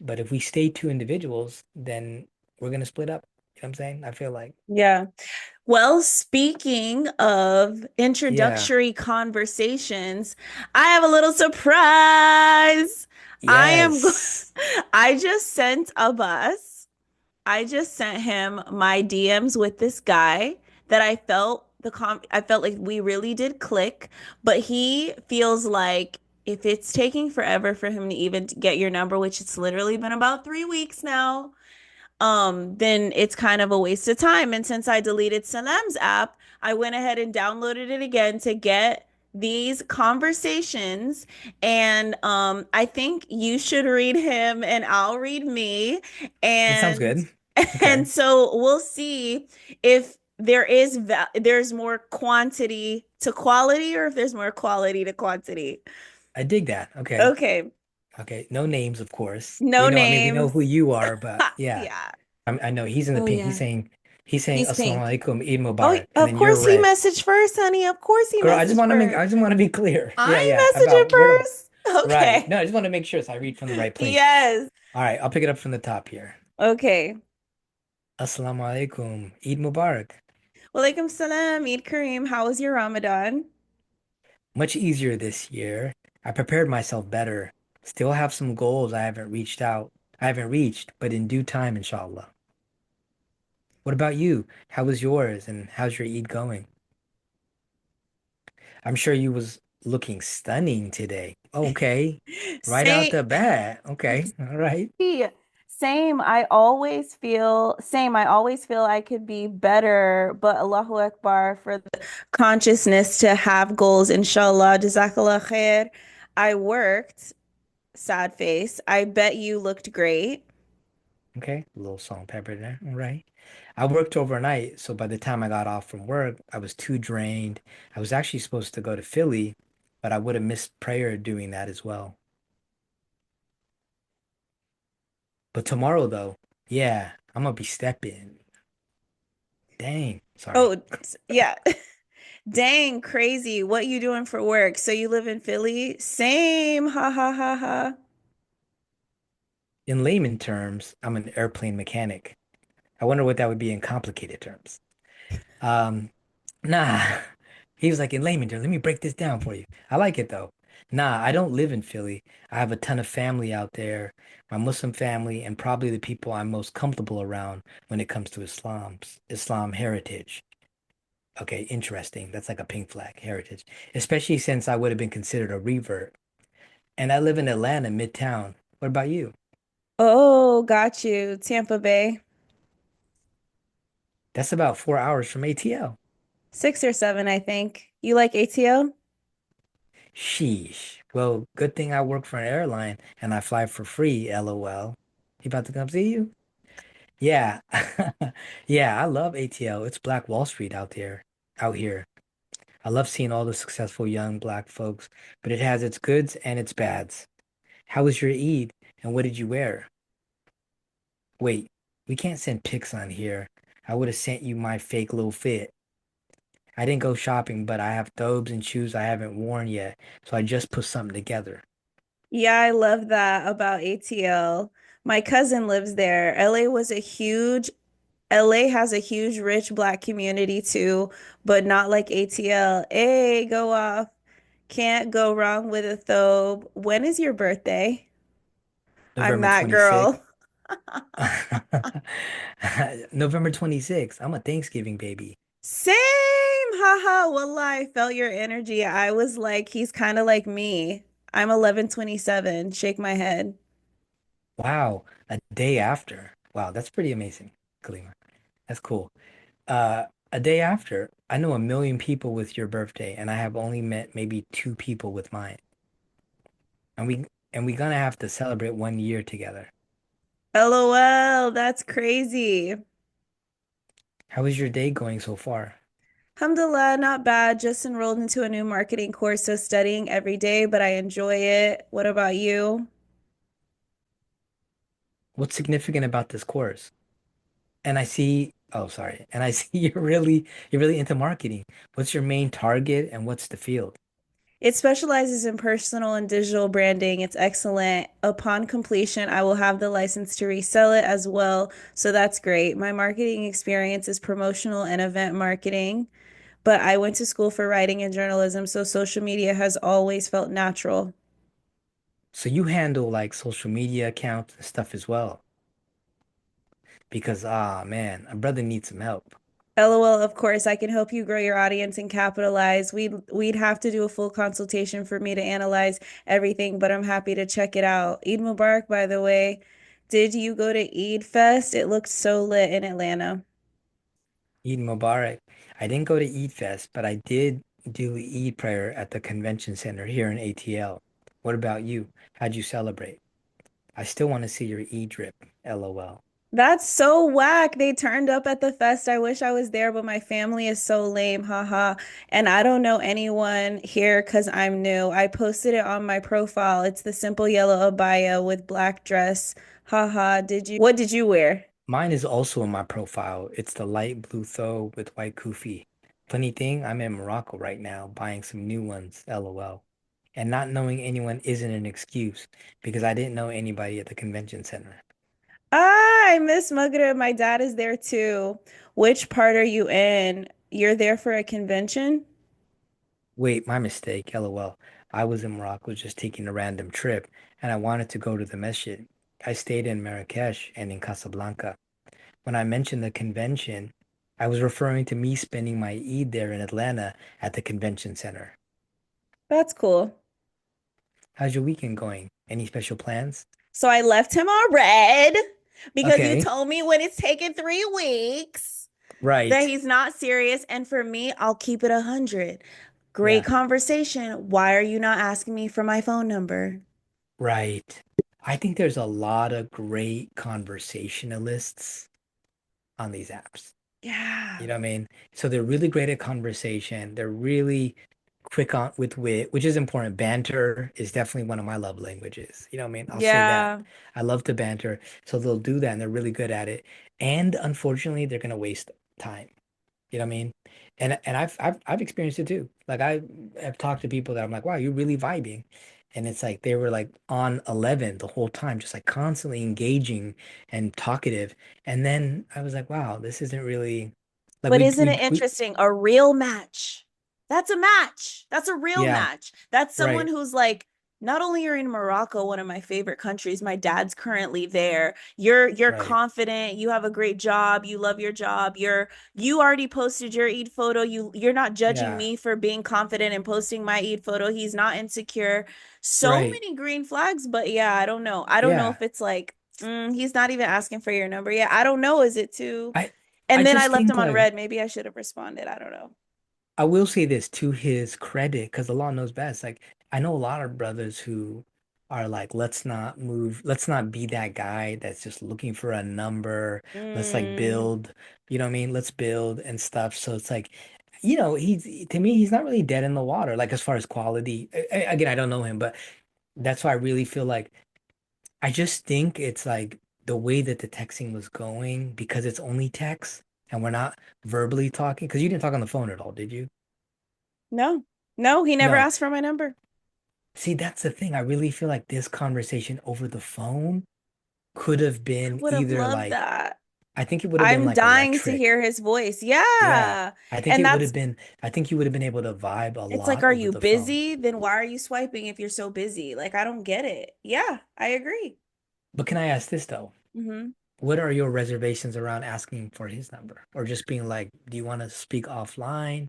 But if we stay two individuals, then we're gonna split up. You know what I'm saying? I feel like, Yeah. Well, speaking of yeah, introductory conversations, I have a little surprise. I am go yes. I just sent Abbas. I just sent him my DMs with this guy that I felt like we really did click, but he feels like if it's taking forever for him to even get your number, which it's literally been about 3 weeks now, then it's kind of a waste of time. And since I deleted Salam's app, I went ahead and downloaded it again to get these conversations. And I think you should read him and I'll read me. That sounds And good. and Okay. so we'll see if there's more quantity to quality or if there's more quality to quantity. I dig that. Okay. Okay. Okay. No names, of course. No I mean, we know names. who you are, but yeah. Yeah. I know he's in the Oh pink. yeah. He's saying He's Assalamu pink. alaikum, Eid Oh, Mubarak, and of then you're course he red. messaged first, honey. Of course he Girl, messaged first. I just want to be clear. Yeah, I yeah. messaged first. Right. Okay. No, I just want to make sure so I read from the right place. Yes. All right, I'll pick it up from the top here. Okay. Assalamu alaikum, Eid Mubarak. Walaikum salam, Eid Kareem. How was your Ramadan? Much easier this year. I prepared myself better. Still have some goals I haven't reached, but in due time, inshallah. What about you? How was yours and how's your Eid going? I'm sure you was looking stunning today. Okay. Right out Same. the bat. Okay. All right. Same. I always feel I could be better, but Allahu Akbar for the consciousness to have goals. Inshallah. Jazakallah khair. I worked, sad face. I bet you looked great. Okay. A little salt and pepper there. All right. I worked overnight, so by the time I got off from work, I was too drained. I was actually supposed to go to Philly, but I would have missed prayer doing that as well. But tomorrow though, yeah, I'm gonna be stepping. Dang. Sorry. Oh, yeah. Dang, crazy. What you doing for work? So you live in Philly? Same. Ha ha ha ha. In layman terms, I'm an airplane mechanic. I wonder what that would be in complicated terms. Um, nah. He was like, in layman terms, let me break this down for you. I like it though. Nah, I don't live in Philly. I have a ton of family out there, my Muslim family, and probably the people I'm most comfortable around when it comes to Islam heritage. Okay, interesting. That's like a pink flag, heritage. Especially since I would have been considered a revert. And I live in Atlanta, Midtown. What about you? Oh, got you. Tampa Bay. That's about 4 hours from ATL. 6 or 7, I think. You like ATL? Sheesh. Well, good thing I work for an airline and I fly for free, LOL. He about to come see you? Yeah. Yeah, I love ATL. It's Black Wall Street out there, out here. I love seeing all the successful young black folks, but it has its goods and its bads. How was your Eid and what did you wear? Wait, we can't send pics on here. I would have sent you my fake little fit. I didn't go shopping, but I have thobes and shoes I haven't worn yet, so I just put something together. Yeah, I love that about ATL. My cousin lives there. LA has a huge rich black community too, but not like ATL. Hey, go off. Can't go wrong with a thobe. When is your birthday? I'm November that 26th. girl. November 26th. I'm a Thanksgiving baby. Same, haha. Wallah, I felt your energy. I was like, he's kind of like me. I'm 11/27. Shake my head. Wow, a day after. Wow, that's pretty amazing, Kalima. That's cool. A day after, I know a million people with your birthday, and I have only met maybe two people with mine. And we gonna have to celebrate 1 year together. LOL, that's crazy. How is your day going so far? Alhamdulillah, not bad. Just enrolled into a new marketing course, so studying every day, but I enjoy it. What about you? What's significant about this course? Oh, sorry. And I see you're really into marketing. What's your main target and what's the field? It specializes in personal and digital branding. It's excellent. Upon completion, I will have the license to resell it as well. So that's great. My marketing experience is promotional and event marketing, but I went to school for writing and journalism, so social media has always felt natural. So you handle like social media accounts and stuff as well. Because man, a brother needs some help. LOL, of course, I can help you grow your audience and capitalize. We'd have to do a full consultation for me to analyze everything, but I'm happy to check it out. Eid Mubarak, by the way. Did you go to Eid Fest? It looked so lit in Atlanta. Eid Mubarak. I didn't go to Eid Fest, but I did do Eid prayer at the convention center here in ATL. What about you? How'd you celebrate? I still want to see your Eid drip. LOL. That's so whack. They turned up at the fest. I wish I was there, but my family is so lame. Haha. And I don't know anyone here because I'm new. I posted it on my profile. It's the simple yellow abaya with black dress. Haha. What did you wear? Mine is also in my profile. It's the light blue thobe with white kufi. Funny thing, I'm in Morocco right now buying some new ones. LOL. And not knowing anyone isn't an excuse because I didn't know anybody at the convention center. Ah, I miss Maghreb. My dad is there too. Which part are you in? You're there for a convention? Wait, my mistake. LOL. I was in Morocco just taking a random trip and I wanted to go to the masjid. I stayed in Marrakesh and in Casablanca. When I mentioned the convention, I was referring to me spending my Eid there in Atlanta at the convention center. That's cool. How's your weekend going? Any special plans? So I left him on red because you Okay, told me when it's taken 3 weeks that right. he's not serious. And for me, I'll keep it 100. Great Yeah, conversation. Why are you not asking me for my phone number? right. I think there's a lot of great conversationalists on these apps. You Yeah. know what I mean? So they're really great at conversation. They're really quick on with wit, which is important. Banter is definitely one of my love languages. You know what I mean? I'll say that. Yeah. I love to banter. So they'll do that and they're really good at it. And unfortunately, they're gonna waste time. You know what I mean? And I've experienced it too. Like I have talked to people that I'm like, wow, you're really vibing. And it's like they were like on 11 the whole time, just like constantly engaging and talkative. And then I was like, wow, this isn't really like But isn't it we interesting? A real match. That's a match. That's a real yeah, match. That's someone right. who's like not only you're in Morocco, one of my favorite countries, my dad's currently there. You're Right. confident, you have a great job, you love your job. You already posted your Eid photo. You're not judging Yeah. me for being confident and posting my Eid photo. He's not insecure. So Right. many green flags, but yeah, I don't know. I don't know Yeah. if it's like he's not even asking for your number. Yeah, I don't know. Is it too? I I And then I just left think him on like red. Maybe I should have responded. I don't know. I will say this to his credit, because the law knows best. Like, I know a lot of brothers who are like, let's not move, let's not be that guy that's just looking for a number. Let's like Mm, build, you know what I mean? Let's build and stuff. So it's like, he's to me, he's not really dead in the water, like as far as quality. Again, I don't know him, but that's why I really feel like I just think it's like the way that the texting was going, because it's only text and we're not verbally talking. Because you didn't talk on the phone at all, did you? no, no, he never No. asked for my number. See, that's the thing. I really feel like this conversation over the phone could have I been would have either loved like, that. I think it would have been I'm like dying to electric. hear his voice. Yeah. Yeah. I think And it would have that's, been, I think you would have been able to vibe a it's like, lot are over you the phone. busy? Then why are you swiping if you're so busy? Like, I don't get it. Yeah, I agree. But can I ask this though? Hmm. What are your reservations around asking for his number or just being like, do you want to speak offline?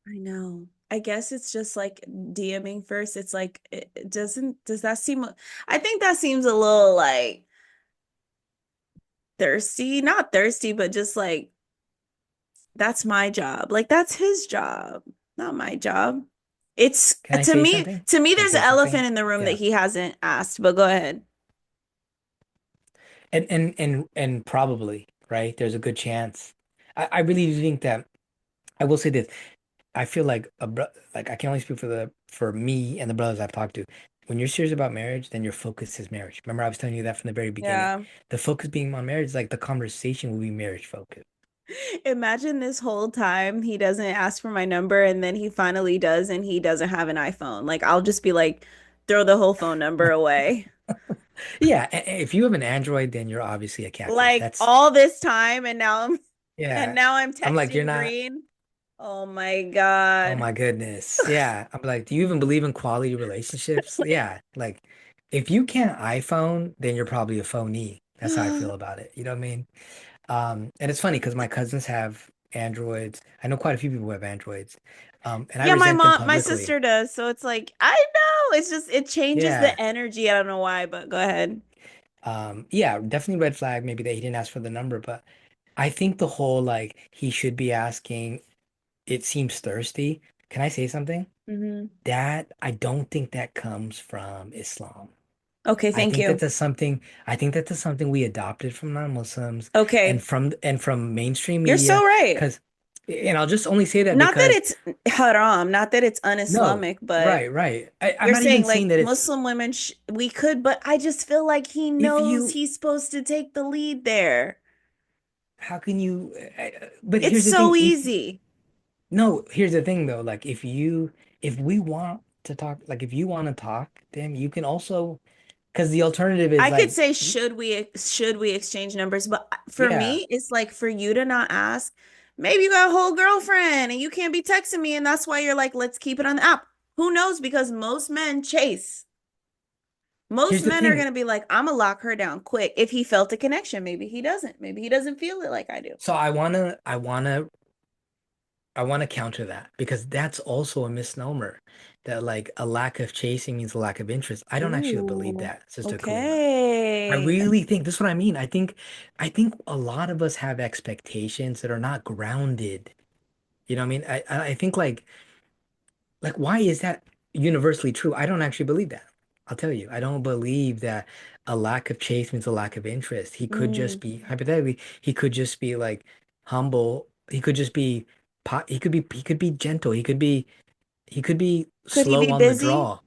I know. I guess it's just like DMing first. It's like, it doesn't, does that seem, I think that seems a little like thirsty, not thirsty, but just like, that's my job. Like, that's his job, not my job. It's Can I say something? to me, Can I there's say an something? elephant in the room that Yeah. he hasn't asked, but go ahead. And probably, right? There's a good chance. I really do think that I will say this. I feel like like I can only speak for me and the brothers I've talked to. When you're serious about marriage, then your focus is marriage. Remember, I was telling you that from the very beginning. Yeah. The focus being on marriage, like the conversation will be marriage focused. Imagine this whole time he doesn't ask for my number and then he finally does and he doesn't have an iPhone. Like I'll just be like, throw the whole phone number away. Yeah, if you have an Android, then you're obviously a catfish. Like That's all this time and now I'm and yeah. now I'm I'm like, you're texting not. green. Oh my Oh God. my goodness. Yeah. I'm like, do you even believe in quality relationships? Yeah. Like, if you can't iPhone, then you're probably a phony. That's how I feel about it. You know what I mean? And it's funny because my cousins have Androids. I know quite a few people who have Androids. And I Yeah, resent them my publicly. sister does. So it's like, I know. It's just it changes Yeah. the energy. I don't know why, but go ahead. Yeah, definitely red flag, maybe that he didn't ask for the number, but I think the whole like he should be asking, it seems thirsty. Can I say something? Hmm. That I don't think that comes from Islam. Okay, I thank think that you. that's something I think that that's something we adopted from non-Muslims Okay. and from mainstream You're so media. right. Because and I'll just only say that Not that because it's haram, not that it's no, un-Islamic, but right, right. I'm you're not even saying saying like that it's Muslim women sh we could, but I just feel like he if knows you he's supposed to take the lead there. how can you but It's here's the so thing, if easy. no, here's the thing though, like if we want to talk, like if you want to talk, then you can also because the alternative is I could like say should we exchange numbers, but for yeah, me, it's like for you to not ask, maybe you got a whole girlfriend and you can't be texting me, and that's why you're like, let's keep it on the app. Who knows? Because most men chase. Most here's the men are thing. gonna be like, I'm gonna lock her down quick. If he felt a connection, maybe he doesn't. Maybe he doesn't feel it like I do. So I want to counter that because that's also a misnomer that like a lack of chasing means a lack of interest. I don't actually believe Ooh, that, Sister Kalima. I okay. really think this is what I mean. I think a lot of us have expectations that are not grounded. You know what I mean? I think like why is that universally true? I don't actually believe that. I'll tell you. I don't believe that a lack of chase means a lack of interest. He could just Mm. be hypothetically, he could just be like humble. He could just be he could be gentle. He could be Could he slow be on the busy? draw.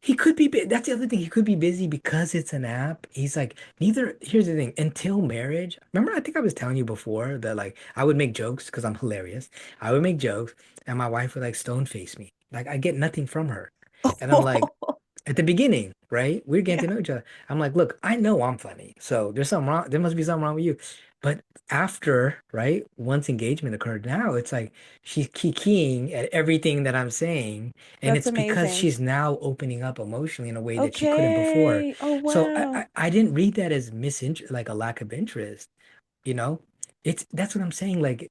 He could be, that's the other thing. He could be busy because it's an app. He's like, neither, here's the thing, until marriage. Remember, I think I was telling you before that like I would make jokes because I'm hilarious. I would make jokes and my wife would like stone face me. Like I get nothing from her. And I'm like, at the beginning, right? We're getting Yeah. to know each other. I'm like, look, I know I'm funny. So there's something wrong. There must be something wrong with you. But after, right, once engagement occurred, now it's like she's kikiing at everything that I'm saying. And That's it's because amazing. she's now opening up emotionally in a way that she couldn't before. Okay. Oh, So wow. I didn't read that as misinterest, like a lack of interest, you know? That's what I'm saying. Like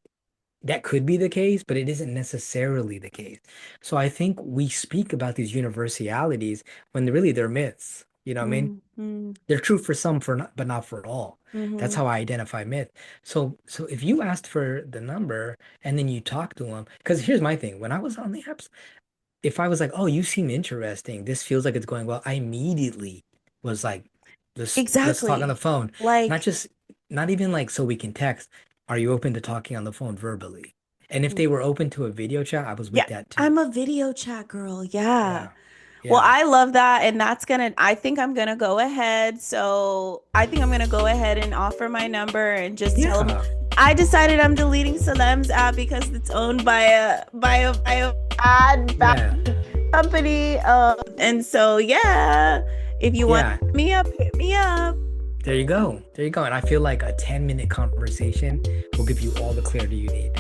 that could be the case, but it isn't necessarily the case. So I think we speak about these universalities when really they're myths. You know what I mean? Mm-hmm. They're true for some, for not, but not for all. That's Mm-hmm. how I identify myth. So if you asked for the number and then you talk to them, because here's my thing: when I was on the apps, if I was like, "Oh, you seem interesting. This feels like it's going well," I immediately was like, let's talk on the Exactly. phone. Not Like, just, not even like so we can text. Are you open to talking on the phone verbally? And if they were open to a video chat, I was with yeah, that too. I'm a video chat girl. Yeah. Yeah. Well, Yeah. I love that. And I think I'm going to go ahead. So I think I'm going to go ahead and offer my number and just tell them Yeah. I decided I'm deleting Salem's app because it's owned by a bad Yeah. company. And so, yeah, if you want to Yeah. hit me up, hit me up. There you go. There you go. And I feel like a 10-minute conversation will give you all the clarity you need.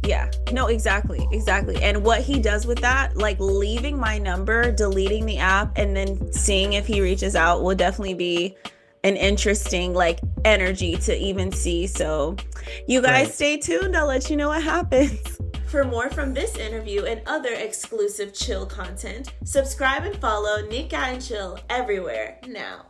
Yeah, no, exactly, exactly. And what he does with that, like leaving my number, deleting the app, and then seeing if he reaches out will definitely be an interesting like energy to even see. So you guys Right. stay tuned. I'll let you know what happens. For more from this interview and other exclusive chill content, subscribe and follow Nikah and Chill everywhere now.